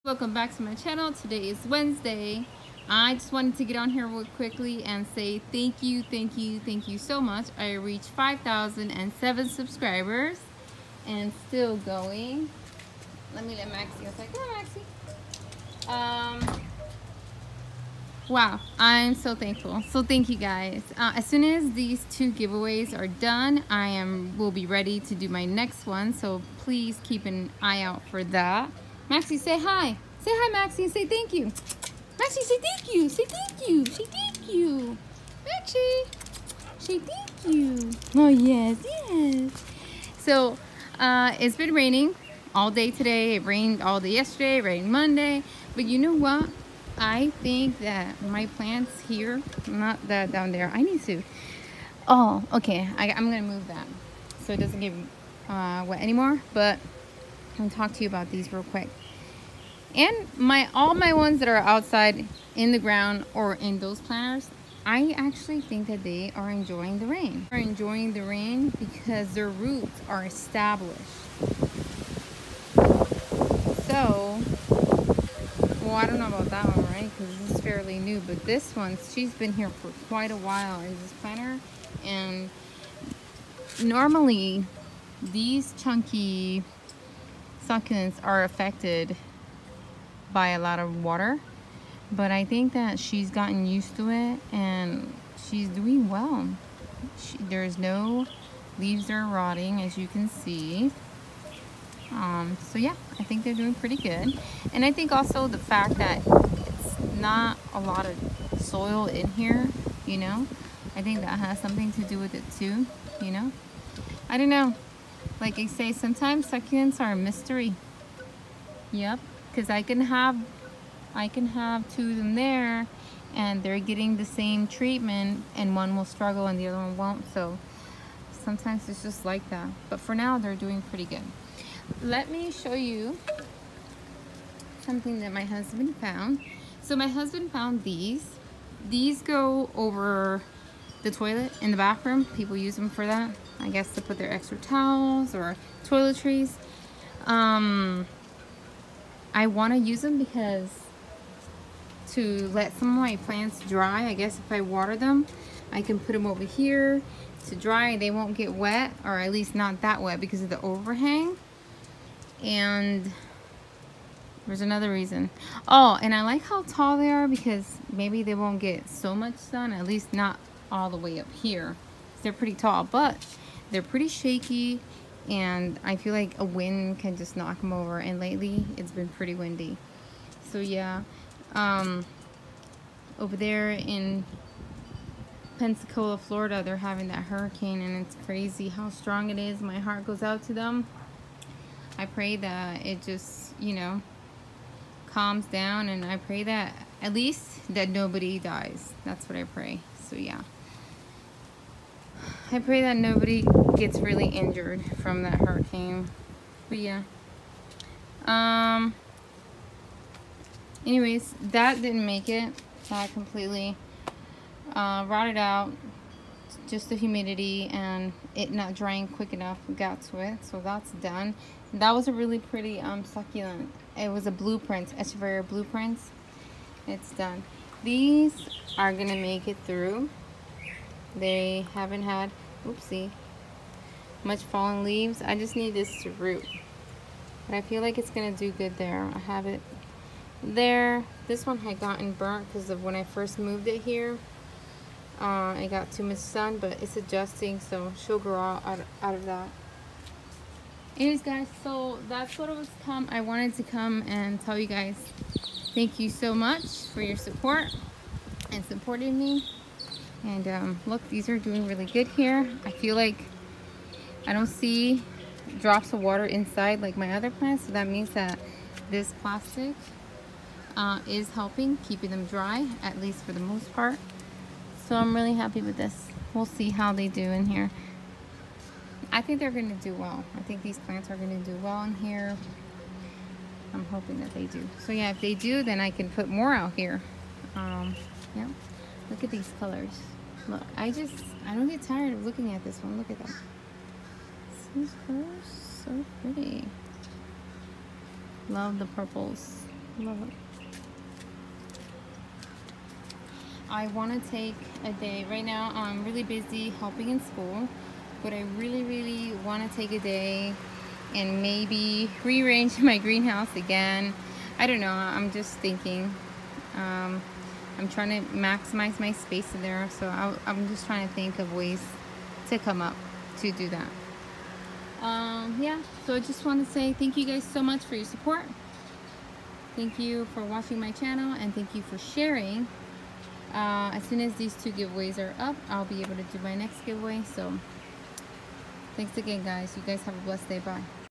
Welcome back to my channel. Today is Wednesday. I just wanted to get on here real quickly and say thank you so much. I reached 5,007 subscribers and still going. Let me let Maxie outside. Come on, Maxie. Wow, I'm so thankful. So thank you guys. As soon as these 2 giveaways are done, will be ready to do my next one. So please keep an eye out for that. Maxie, say hi. Say hi, Maxie. Say thank you. Maxie, say thank you. Say thank you. Say thank you. Maxie, say thank you. Oh, yes, yes. So, it's been raining all day today. It rained all day yesterday. It rained Monday. But you know what? I think that my plants here, not that down there. I need to. Oh, okay. I'm going to move that so it doesn't get wet anymore. But I'm going to talk to you about these real quick. And all my ones that are outside in the ground or in those planters, I actually think that they are enjoying the rain. They're enjoying the rain because their roots are established. So, well, I don't know about that one, right? Because this is fairly new. But this one, she's been here for quite a while in this planter. And normally, these chunky succulents are affected by a lot of water, but I think that she's gotten used to it and she's doing well. There's no leaves are rotting, as you can see. So yeah, I think they're doing pretty good. And I think also the fact that it's not a lot of soil in here, you know, I think that has something to do with it too, you know. I don't know, like I say, sometimes succulents are a mystery. Yep. Because I can have 2 of them there and they're getting the same treatment and one will struggle and the other one won't. So sometimes it's just like that. But for now, they're doing pretty good. Let me show you something that my husband found. So my husband found these. These go over the toilet in the bathroom. People use them for that. I guess to put their extra towels or toiletries. I want to use them because to let some of my plants dry. I guess if I water them, I can put them over here to dry. They won't get wet, or at least not that wet because of the overhang. And there's another reason. Oh, and I like how tall they are because maybe they won't get so much sun, at least not all the way up here. They're pretty tall, but they're pretty shaky. And I feel like a wind can just knock them over. And lately, it's been pretty windy. So yeah, over there in Pensacola, Florida, they're having that hurricane, and it's crazy how strong it is. My heart goes out to them. I pray that it just, you know, calms down, and I pray that at least that nobody dies. That's what I pray. So yeah. I pray that nobody gets really injured from that hurricane. But yeah. Anyways, that didn't make it. That completely rotted out. Just the humidity and it not drying quick enough got to it. So that's done. That was a really pretty succulent. It was a blueprint, Echeveria blueprints. It's done. These are gonna make it through. They haven't had, oopsie, much fallen leaves. I just need this to root. But I feel like it's going to do good there. I have it there. This one had gotten burnt because of when I first moved it here. It got too much sun, but it's adjusting, so she'll grow out of that. Anyways, guys, so that's what it was. I wanted to come and tell you guys thank you so much for your support and supporting me. And look, these are doing really good here. I feel like I don't see drops of water inside like my other plants, so that means that this plastic is helping keeping them dry, at least for the most part. So I'm really happy with this. We'll see how they do in here. I think they're going to do well. I think these plants are going to do well in here. I'm hoping that they do. So yeah, if they do, then I can put more out here. Yeah. Look at these colors. Look, I don't get tired of looking at this one. Look at that. These colors, so pretty. Love the purples. Love it. I want to take a day. Right now I'm really busy helping in school, but I really want to take a day and maybe rearrange my greenhouse again. I don't know, I'm just thinking. I'm trying to maximize my space in there, so I'm just trying to think of ways to come up to do that. Yeah, so I just want to say thank you guys so much for your support. Thank you for watching my channel, and thank you for sharing. As soon as these 2 giveaways are up, I'll be able to do my next giveaway. So thanks again, guys. You guys have a blessed day. Bye.